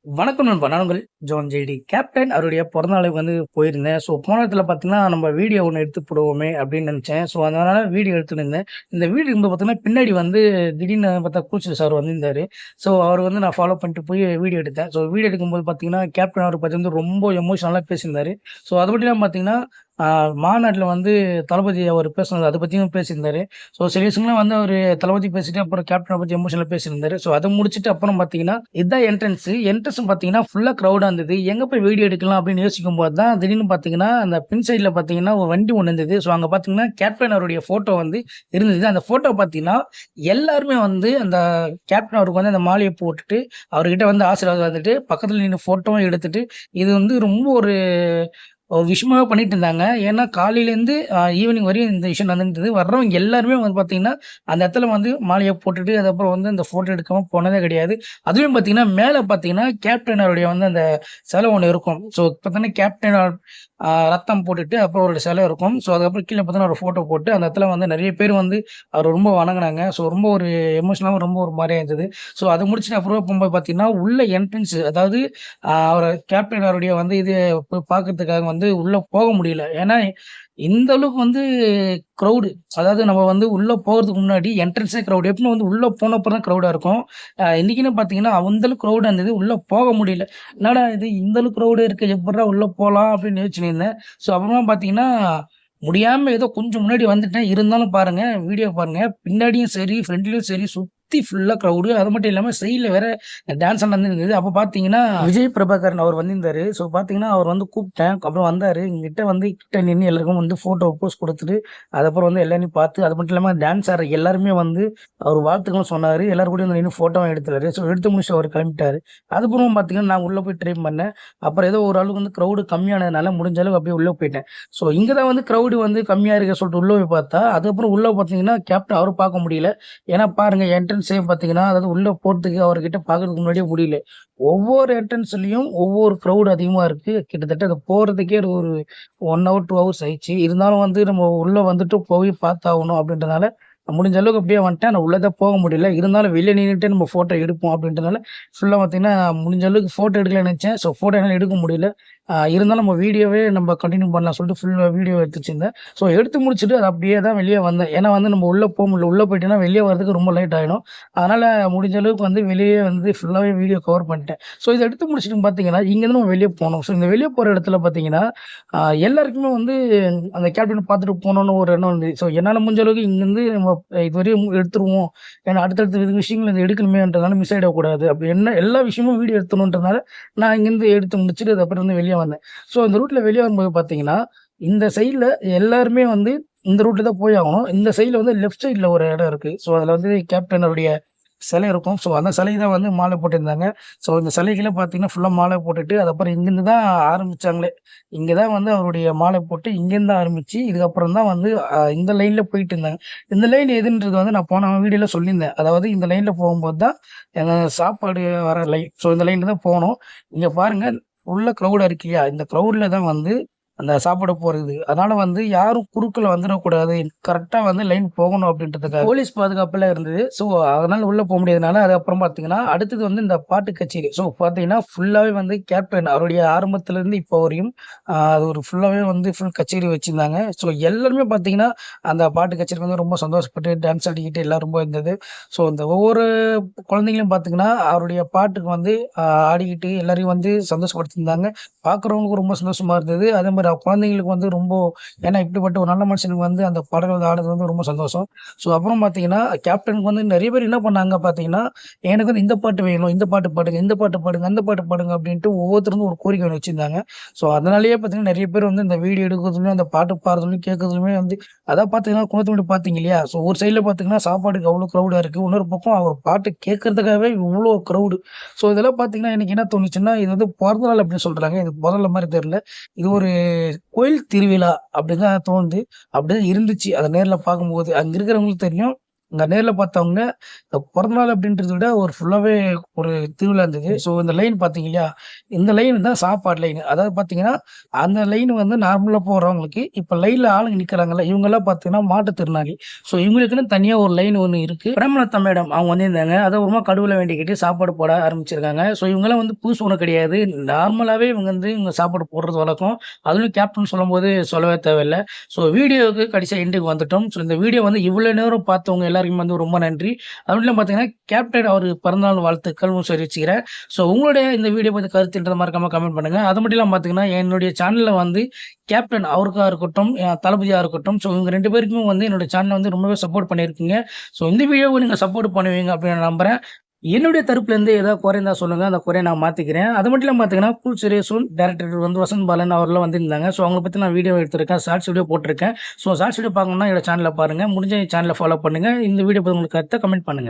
வணக்கம் நண்பா. நான் உங்கள் ஜான் ஜேடி. கேப்டன் அவருடைய பிறந்தநாளுக்கு போயிருந்தேன். ஸோ போன இடத்துல பார்த்தீங்கன்னா, நம்ம வீடியோ ஒண்ணு எடுத்து போடுவோமே அப்படின்னு நெனச்சேன். ஸோ அதனால வீடியோ எடுத்துன்னு இருந்தேன். இந்த வீடியோ எடுக்கும்போது பார்த்தீங்கன்னா, பின்னாடி திடீர்னு பார்த்தா கூச்சில் சார் வந்திருந்தாரு. ஸோ அவர நான் ஃபாலோ பண்ணிட்டு போய் வீடியோ எடுத்தேன். ஸோ வீடியோ எடுக்கும்போது பார்த்தீங்கன்னா, கேப்டன் அவர பத்தி ரொம்ப எமோஷனலா பேசியிருந்தாரு. ஸோ அது மட்டும் இல்லாம பார்த்தீங்கன்னா, ஆ மாநாட்ல தளபதி அவர் பேசுனது அத பத்தியும் பேசியிருந்தாரு. ஸோ சில விஷயங்கள்லாம் அவரு தளபதி பேசிட்டு, அப்புறம் கேப்டன பத்தி எமோஷனலா பேசியிருந்தாரு. ஸோ அத முடிச்சுட்டு அப்புறம் பார்த்தீங்கன்னா, இதான் என்ட்ரன்ஸு. என்ட்ரன்ஸும் பார்த்தீங்கன்னா, ஃபுல்லா கிரவுடா இருந்தது. எங்க போய் வீடியோ எடுக்கலாம் அப்படின்னு யோசிக்கும்போது தான், திடீர்னு பார்த்தீங்கன்னா, அந்த பின் சைட்ல பார்த்தீங்கன்னா, ஒரு வண்டி ஒண்ணு இருந்தது. ஸோ அங்க பார்த்தீங்கன்னா, கேப்டன் அவருடைய ஃபோட்டோ இருந்தது. அந்த ஃபோட்டோ பார்த்தீங்கன்னா, எல்லாருமே அந்த கேப்டன் அவருக்கு அந்த மாலைய போட்டுட்டு, அவர்கிட்ட ஆசீர்வாதம் வாங்கிட்டு, பக்கத்துல நின்னு ஃபோட்டோவும் எடுத்துட்டு, இது ரொம்ப ஒரு விஷயமாவே பண்ணிட்டு இருந்தாங்க. ஏன்னா காலையிலேருந்து ஈவினிங் வரையும் இந்த விஷயம் நடந்துட்டு வர்றவங்க எல்லாருமே பார்த்தீங்கன்னா, அந்த இடத்துல மாலைய போட்டுட்டு, அதுக்கப்புறம் அந்த ஃபோட்டோ எடுக்காம போனதே கிடையாது. அதுலயும் பார்த்தீங்கன்னா, மேல பார்த்தீங்கன்னா, கேப்டன் அவருடைய அந்த சிலை ஒண்ணு இருக்கும். ஸோ பார்த்தீங்கன்னா, கேப்டன் ரத்தம் போட்டுட்டு, அப்புறம் அவருடைய சிலை இருக்கும். ஸோ அதுக்கப்புறம் கீழ பார்த்தீங்கன்னா, ஒரு ஃபோட்டோ போட்டு, அந்த இடத்துல நெறைய பேர் அவர ரொம்ப வணங்குனாங்க. ஸோ ரொம்ப ஒரு எமோஷனலாவும் ரொம்ப ஒரு மாரியா இருந்தது. ஸோ அத முடிச்சுட்டு அப்புறம் போகும்போது பார்த்தீங்கன்னா, உள்ள என்ட்ரன்ஸ் அதாவது அவர கேப்டன் அவருடைய இது போய் பார்க்கறதுக்காக உள்ள போக முடியல. ஏன்னா, இந்த அளவுக்கு கிரவுடு. அதாவது நம்ம உள்ள போறதுக்கு முன்னாடி என்ட்ரன்ஸே கிரவுட். எப்பவுமே உள்ள போன அப்புறம் தான் கிரவுடா இருக்கும். இன்னைக்குன்னு பார்த்தீங்கன்னா, அந்த அளவுக்கு கிரவுடா இருந்தது. உள்ள போக முடியல. என்னடா இது இந்த அளவுக்கு கிரவுடு இருக்கு. எப்புட்றா உள்ள போலாம் அப்படின்னு யோசிச்சுன்னு இருந்தேன். ஸோ அப்புறமா பார்த்தீங்கன்னா, முடியாம ஏதோ கொஞ்சம் முன்னாடி வந்துட்டேன். இருந்தாலும் பாருங்க, வீடியோ பாருங்க. பின்னாடியும் சரி, ஃப்ரண்ட்லயும் சரி சுத்தி ஃபுல்லா கிரவுடு. அது மட்டும் இல்லாம சைட்ல வேற டான்ஸ் நடந்துருந்தது. அப்ப பார்த்தீங்கன்னா, விஜய் பிரபாகரன் அவர் வந்திருந்தாரு. ஸோ பார்த்தீங்கன்னா, அவர் கூப்பிட்டேன். அப்புறம் வந்தாரு. என்கிட்ட கிட்ட நின்னு எல்லாருக்கும் ஃபோட்டோ போஸ் குடுத்துட்டு, அதுக்கப்புறம் எல்லாரையும் பார்த்து, அது மட்டும் இல்லாம டான்ஸ் ஆடுற எல்லாருமே அவர் வாழ்த்துக்களும் சொன்னாரு. எல்லார் கூடயும் நின்னு ஃபோட்டோவும் எடுத்தாரு. ஸோ எடுத்து முடிச்சுட்டு அவர் கிளம்பிட்டாரு. அதுக்கப்புறம் பார்த்தீங்கன்னா, நான் உள்ள போய் ட்ரை பண்ணேன். அப்புறம் ஏதோ ஓரளவுக்கு கிரவுடு கம்மியானதுனால முடிஞ்ச அளவுக்கு அப்படியே உள்ள போயிட்டேன். ஸோ இங்க தான் கிரவுடு கம்மியா இருக்க சொல்லிட்டு உள்ள போய் பார்த்தா, அதுக்கப்புறம் உள்ள பார்த்தீங்கன்னா, கேப்டன் அவர பார்க்க முடியல. ஏன்னா பாருங்க என்ட்ரன்ஸே பார்த்தீங்கன்னா, அதாவது உள்ள போறதுக்கு அவர்கிட்ட பார்க்கறதுக்கு முன்னாடியே முடியல. ஒவ்வொரு என்ட்ரன்ஸ்லயும் ஒவ்வொரு கிரவுட் அதிகமா இருக்கு. கிட்டத்தட்ட அது போறதுக்கே ஒரு 1 ஹவர், 2 ஹவர்ஸ் ஆயிடுச்சு. இருந்தாலும் நம்ம உள்ள வந்துட்டு போய் பார்த்தாகணும் அப்படின்றனால, முடிஞ்ச அளவுக்கு அப்படியே வந்துட்டேன். ஆனா உள்ள தான் போக முடியல. இருந்தாலும் வெளிய நின்னுட்டு நம்ம ஃபோட்டோ எடுப்போம் அப்படின்றனால, ஃபுல்லா பார்த்தீங்கன்னா, முடிஞ்ச அளவுக்கு ஃபோட்டோ எடுக்கலாம்னு நெனச்சேன். ஸோ ஃபோட்டோ என்னால எடுக்க முடியல. இருந்தாலும் நம்ம வீடியோவே நம்ம கன்டின்யூ பண்ணலாம் சொல்லிட்டு ஃபுல்லா வீடியோ எடுத்து வச்சிருந்தேன். ஸோ எடுத்து முடிச்சுட்டு அது அப்படியே தான் வெளிய வந்தேன். ஏன்னா நம்ம உள்ள போ முடியல. உள்ள போயிட்டேன்னா வெளிய வரதுக்கு ரொம்ப லேட் ஆயிடும். அதனால முடிஞ்ச அளவுக்கு வெளியே ஃபுல்லாவே வீடியோ கவர் பண்ணிட்டேன். ஸோ இத எடுத்து முடிச்சுட்டு பார்த்தீங்கன்னா, இங்கேருந்து நம்ம வெளிய போனோம். ஸோ இந்த வெளிய போற இடத்துல பார்த்தீங்கன்னா, எல்லாருக்குமே அந்த கேப்டன பார்த்துட்டு போணும்னு ஒரு எண்ணம் இருந்தது. ஸோ என்னால முடிஞ்ச அளவுக்கு இங்கேருந்து நம்ம இதுவரையும் எடுத்துருவோம். ஏன்னா அடுத்தடுத்த விஷயங்கள் இத எடுக்கணுமேன்றதுனால மிஸ் ஆயிடக்கூடாது. அப்படி என்ன எல்லா விஷயமும் வீடியோ எடுத்துணுன்றதுனால, நான் இங்கேருந்து எடுத்து முடிச்சுட்டு அதுக்கப்புறம் வெளிய வந்தேன். ஸோ அந்த ரூட்ல வெளிய வரும்போது பார்த்தீங்கன்னா, இந்த சைட்ல எல்லாருமே இந்த ரூட்ல தான் போய் ஆகணும். இந்த சைட்ல லெஃப்ட் சைட்ல ஒரு இடம் இருக்கு. ஸோ அதுல கேப்டன் அவருடைய சிலை இருக்கும். ஸோ அந்த சிலைக்கு தான் மாலை போட்டிருந்தாங்க. ஸோ இந்த சிலைக்குள்ள பார்த்தீங்கன்னா, ஃபுல்லா மாலை போட்டுட்டு, அதுக்கப்புறம் இங்கேருந்து தான் ஆரம்பிச்சாங்களே. இங்க தான் அவருடைய மாலை போட்டு இங்கேருந்து தான் ஆரம்பிச்சு, இதுக்கப்புறம் தான் இந்த லைன்ல போயிட்டு இருந்தாங்க. இந்த லைன் எதுன்றது நான் போன வீடியோல சொல்லியிருந்தேன். அதாவது இந்த லைன்ல போகும்போது தான் சாப்பாடு வர லைன். ஸோ இந்த லைன்ல தான் போணும். இங்க பாருங்க உள்ள கிரவுடா இருக்கு இல்லையா? இந்த கிரவுட்ல தான் அந்த சாப்பிட போறது. அதனால யாரும் குறுக்குல வந்துடக்கூடாது. கரெக்ட்டா லைன் போகணும் அப்படின்றதுக்காக போலீஸ் பாதுகாப்புலாம் இருந்தது. ஸோ அதனால உள்ள போ முடியாதனால, அதுக்கப்புறம் பார்த்தீங்கன்னா, அடுத்தது இந்த பாட்டு கச்சேரி. ஸோ பார்த்தீங்கன்னா, ஃபுல்லாவே கேப்டன் அவருடைய ஆரம்பத்துலருந்து இப்போ வரையும் அது ஒரு ஃபுல்லாவே ஃபுல் கச்சேரி வச்சிருந்தாங்க. ஸோ எல்லாருமே பார்த்தீங்கன்னா, அந்த பாட்டு கச்சேரிக்கு ரொம்ப சந்தோஷப்பட்டு டான்ஸ் ஆடிக்கிட்டு எல்லாம் ரொம்ப இருந்தது. ஸோ இந்த ஒவ்வொரு குழந்தைங்களும் பார்த்தீங்கன்னா, அவருடைய பாட்டுக்கு ஆடிக்கிட்டு எல்லாரையும் சந்தோஷப்படுத்தியிருந்தாங்க. பார்க்குறவங்களுக்கும் ரொம்ப சந்தோஷமா இருந்தது. அதேமாரி குழந்தைங்களுக்கு ரொம்ப ஏன்னா இப்படிப்பட்ட ஒரு நல்ல மனுஷனுக்கு அந்த பாடல்கள் ஆடுறது ரொம்ப சந்தோஷம். ஸோ அப்புறம் பார்த்தீங்கன்னா, கேப்டனுக்கு நெறைய பேர் என்ன பண்ணாங்க பார்த்தீங்கன்னா, எனக்கு இந்த பாட்டு வேணும், இந்த பாட்டு பாடுங்க, இந்த பாட்டு பாடுங்க, அந்த பாட்டு பாடுங்க அப்படின்ட்டு ஒவ்வொருத்தரும் ஒரு கோரிக்கை ஒண்ணு வச்சிருந்தாங்க. ஸோ அதனாலேயே பார்த்தீங்கன்னா, நெறைய பேர் இந்த வீடியோ எடுக்கிறதுலயும், அந்த பாட்டு பாடுறதுலயும், கேட்கறதுலயுமே அதான் பார்த்தீங்கன்னா, குணத்துமட்டி பார்த்தீங்க இல்லையா? ஸோ ஒரு சைட்ல பார்த்தீங்கன்னா, சாப்பாடுக்கு அவ்வளோ கிரவுடா இருக்கு. இன்னொரு பக்கம் அவர் பாட்டு கேட்கறதுக்காகவே இவ்வளோ கிரவுடு. ஸோ இதெல்லாம் பார்த்தீங்கன்னா, எனக்கு என்ன தோணுச்சுன்னா, இது பொறந்த நாள் அப்படின்னு சொல்றாங்க. இது பொறந்த நாள் மாரி தெரியல. இது ஒரு கோயில் திருவிழா அப்படிதான் தோணுது. அப்படிதான் இருந்துச்சு. அத நேர்ல பார்க்கும்போது. அங்க இருக்கிறவங்களுக்கு தெரியும். அங்க நேர்ல பார்த்தவங்க, இந்த பிறந்தநாள் அப்படின்றத விட ஒரு ஃபுல்லாவே ஒரு திருவிழா இருந்தது. ஸோ இந்த லைன் பார்த்தீங்க இல்லையா? இந்த லைன் தான் சாப்பாடு லைன். அதாவது பார்த்தீங்கன்னா, அந்த லைன் வந்து நார்மலா போறவங்களுக்கு, இப்ப லைன்ல ஆளுங்க நிக்கிறாங்கல்ல, இவங்கலாம் பார்த்தீங்கன்னா மாற்றுத்திறனாளி. ஸோ இவங்களுக்குன்னு தனியா ஒரு லைன் ஒண்ணு இருக்கு. பிரேமலதா மேடம் அவங்க வந்திருந்தாங்க. அத ஒரு கடவுள வேண்டிக்கிட்டு சாப்பாடு போட ஆரம்பிச்சிருக்காங்க. ஸோ இவங்கலாம் வந்து புதுசு ஒண்ணும் கிடையாது. நார்மலாவே இவங்க சாப்பாடு போடுறது வழக்கம். அதுவும் கேப்டன் சொல்லும்போது சொல்லவே தேவையில்ல. ஸோ வீடியோவுக்கு கடைசியா எண்டுக்கு வந்துட்டோம். ஸோ இந்த வீடியோ வந்து இவ்வளோ நேரம் பார்த்தவங்க எல்லாருக்குமே வந்து ரொம்ப நன்றி. அது மட்டும் பார்த்தீங்கன்னா, கேப்டன் அவருக்கு பிறந்தநாள் வாழ்த்துக்களும் தெரிவிச்சுக்கிறேன். ஸோ உங்களுடைய இந்த வீடியோ பத்தி கருத்துன்றத மறக்காம கமெண்ட் பண்ணுங்க. அது மட்டும் இல்லாம பார்த்தீங்கன்னா, என்னுடைய சேனல்ல வந்து கேப்டன் அவருக்கா இருக்கட்டும், தளபதியா இருக்கட்டும், ஸோ இவங்க 2 பேருக்குமே வந்து என்னோட சேனல வந்து ரொம்பவே சப்போர்ட் பண்ணியிருக்கீங்க. ஸோ இந்த வீடியோவ நீங்க சப்போர்ட் பண்ணுவீங்க அப்படின்னு நான் நம்புறேன். என்னுடைய தரப்புலேருந்து ஏதாவது குறை இருந்தா சொல்லுங்க. அந்த குறைய நான் மாத்திக்கிறேன். அது மட்டும் இல்லாம பார்த்தீங்கன்னா, கூல் சுரேஷும் டைரக்டர் வந்து வசந்த் பாலன் அவர்லாம் வந்திருந்தாங்க. ஸோ அவங்கள பத்தி நான் வீடியோ எடுத்திருக்கேன். ஷார்ட்ஸ் வீடியோ போட்டிருக்கேன். ஸோ ஷார்ட்ஸ் வீடியோ பார்க்கணும்னா என்னோட சேனல பாருங்க. முடிஞ்சா என் சேனல ஃபாலோ பண்ணுங்க. இந்த வீடியோ பத்தி உங்களுக்கு கருத்த கமெண்ட் பண்ணுங்க.